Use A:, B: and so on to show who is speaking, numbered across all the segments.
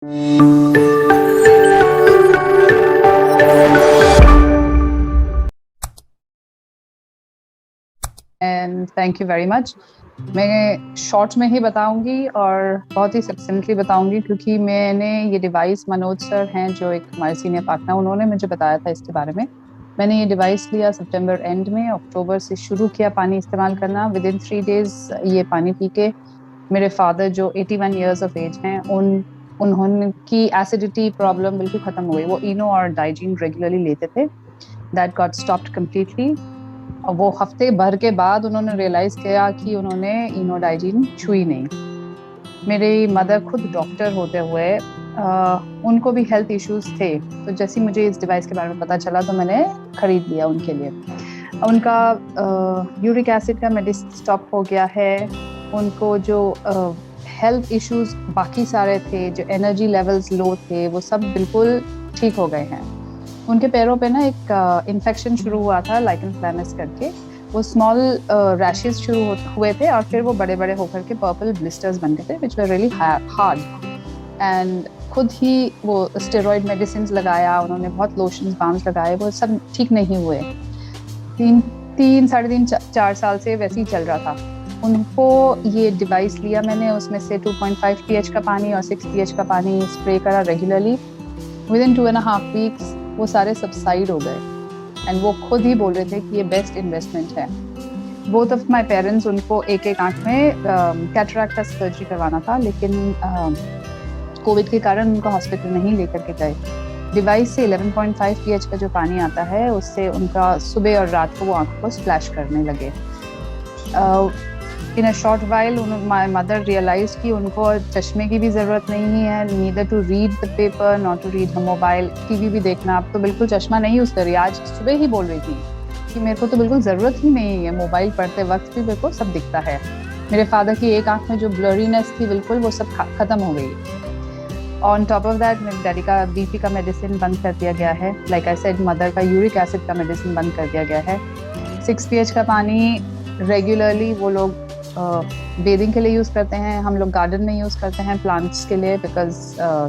A: And thank you very much. मैं short में ही बताऊंगी और बहुत ही सब्सिडेंटली बताऊंगी, क्योंकि मैंने ये डिवाइस, मनोज सर हैं जो एक हमारे सीनियर पार्टनर, उन्होंने मुझे बताया था इसके बारे में। मैंने ये डिवाइस लिया सितंबर एंड में, अक्टूबर से शुरू किया पानी इस्तेमाल करना। विद इन 3 डेज ये पानी पी के मेरे फादर जो 81 ईयर्स ऑफ एज हैं, उन्होंने की एसिडिटी प्रॉब्लम बिल्कुल खत्म हो गई। वो इनो और डाइजीन रेगुलरली लेते थे, दैट गॉट स्टॉप्ड कम्प्लीटली। और वो हफ्ते भर के बाद उन्होंने रियलाइज किया कि उन्होंने इनोडाइजीन छुई नहीं। मेरी मदर खुद डॉक्टर होते हुए उनको भी हेल्थ इश्यूज थे, तो जैसे मुझे इस डिवाइस के बारे में पता चला तो मैंने खरीद लिया उनके लिए। उनका यूरिक एसिड का मेडिसिन स्टॉप हो गया है। उनको जो हेल्थ इश्यूज बाकी सारे थे, जो एनर्जी लेवल्स लो थे, वो सब बिल्कुल ठीक हो गए हैं। उनके पैरों पे ना एक इन्फेक्शन शुरू हुआ था, लाइकन प्लानस करके। वो स्मॉल रैशेस शुरू हुए थे और फिर वो बड़े बड़े होकर के पर्पल ब्लिस्टर्स बन गए थे, विच वर रियली हार्ड। एंड खुद ही वो स्टेरॉइड मेडिसिन लगाया उन्होंने, बहुत लोशंस बाम्स लगाए, वो सब ठीक नहीं हुए। 3 साढ़े 3 4 साल से वैसे ही चल रहा था। उनको ये डिवाइस लिया मैंने, उसमें से 2.5 pH का पानी और 6 pH का पानी स्प्रे करा रेगुलरली। विद इन 2.5 वीक्स वो सारे सबसाइड हो गए एंड वो खुद ही बोल रहे थे कि ये बेस्ट इन्वेस्टमेंट है। बोथ ऑफ माई पेरेंट्स, उनको एक एक आंख में कैटरैक्ट का सर्जरी करवाना था, लेकिन कोविड के कारण उनको हॉस्पिटल नहीं लेकर के गए। डिवाइस से 11.5 pH का जो पानी आता है, उससे उनका सुबह और रात को वो आंखों को स्प्लैश करने लगे। In a short while my mother realise कि उनको चश्मे की भी ज़रूरत नहीं है, neither to read the paper not to read the mobile. TV भी देखना, अब तो बिल्कुल चश्मा नहीं यूज़ कर रही। आज सुबह ही बोल रही थी कि मेरे को तो बिल्कुल ज़रूरत ही नहीं है, मोबाइल पढ़ते वक्त भी मेरे को सब दिखता है। मेरे फादर की एक आंख में जो ब्लरीनेस थी बिल्कुल, वो सब ख़त्म हो गई। ऑन टॉप ऑफ दैट मेरे डैडी का बीपी का मेडिसिन बंद कर दिया गया है। लाइक आई सेड, मदर का यूरिक एसिड का मेडिसिन बंद कर दिया गया है। 6 pH का पानी रेगुलरली वो लोग बेदिंग के लिए यूज़ करते हैं, हम लोग गार्डन में यूज़ करते हैं प्लांट्स के लिए, because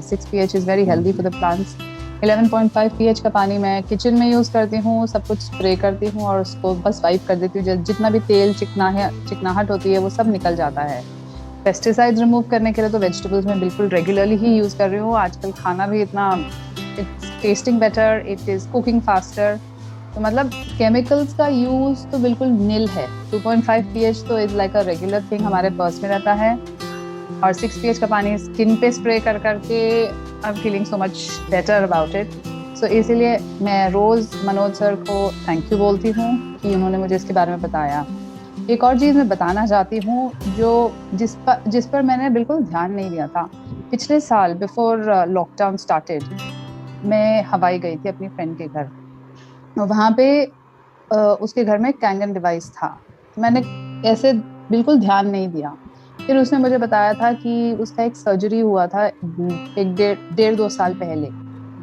A: 6 pH is very healthy for the plants. 11.5 pH का पानी मैं किचन में यूज़ करती हूँ, सब कुछ स्प्रे करती हूँ और उसको बस वाइप कर देती हूँ। जितना भी तेल चिकनाहट होती है वो सब निकल जाता है। पेस्टिसाइड रिमूव करने के लिए तो वेजिटेबल्स में बिल्कुल रेगुलरली ही यूज़ कर रही हूँ। आजकल खाना भी इतना, it's testing better, it is cooking faster, तो मतलब केमिकल्स का यूज़ तो बिल्कुल नील है। 2.5 pH तो is like a regular thing हमारे पर्स में रहता है। और 6 pH का पानी स्किन पे स्प्रे कर करके I am feeling so much better about it. So इसीलिए मैं रोज़ मनोज सर को थैंक यू बोलती हूँ कि उन्होंने मुझे इसके बारे में बताया। एक और चीज़ मैं बताना चाहती हूँ जो जिस पर मैंने बिल्कुल ध्यान नहीं दिया था। पिछले साल बिफोर लॉकडाउन स्टार्टेड, मैं हवाई गई थी अपनी फ्रेंड के घर। वहाँ पे उसके घर में कैंगन डिवाइस था, तो मैंने ऐसे बिल्कुल ध्यान नहीं दिया। फिर उसने मुझे बताया था कि उसका एक सर्जरी हुआ था एक 1.5-2 साल पहले,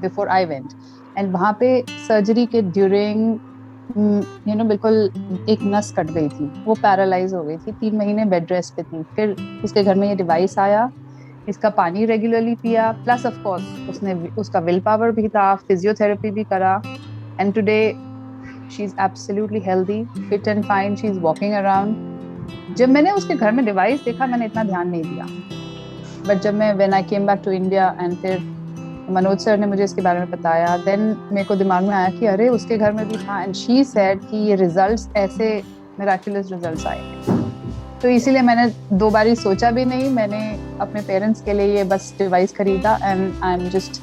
A: बिफोर आई वेंट। एंड वहाँ पे सर्जरी के ड्यूरिंग बिल्कुल एक नस कट गई थी, वो पैरालाइज हो गई थी, 3 महीने बेड रेस्ट पे थी। फिर उसके घर में ये डिवाइस आया, इसका पानी रेगुलरली पिया, प्लस ऑफ कोर्स उसका विल पावर भी था, फिजियोथेरेपी भी करा। And today she is absolutely healthy, fit and fine, she is walking around. जब मैंने उसके घर में डिवाइस देखा मैंने इतना ध्यान नहीं दिया, बट जब मैं when I came back to India and फिर मनोज सर ने मुझे इसके बारे में बताया, देन मेरे को दिमाग में आया कि अरे उसके घर में भी था। एंड शी सेड कि ये रिजल्ट्स ऐसे मिराकुलस रिजल्ट्स आए। तो इसीलिए मैंने 2 बारी सोचा भी नहीं, मैंने अपने पेरेंट्स के लिए ये बस डिवाइस खरीदा। And I am just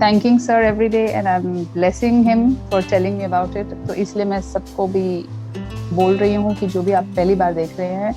A: thanking sir every day and I am blessing him for telling me about it. तो इसलिए मैं सबको भी बोल रही हूँ कि जो भी आप पहली बार देख रहे हैं,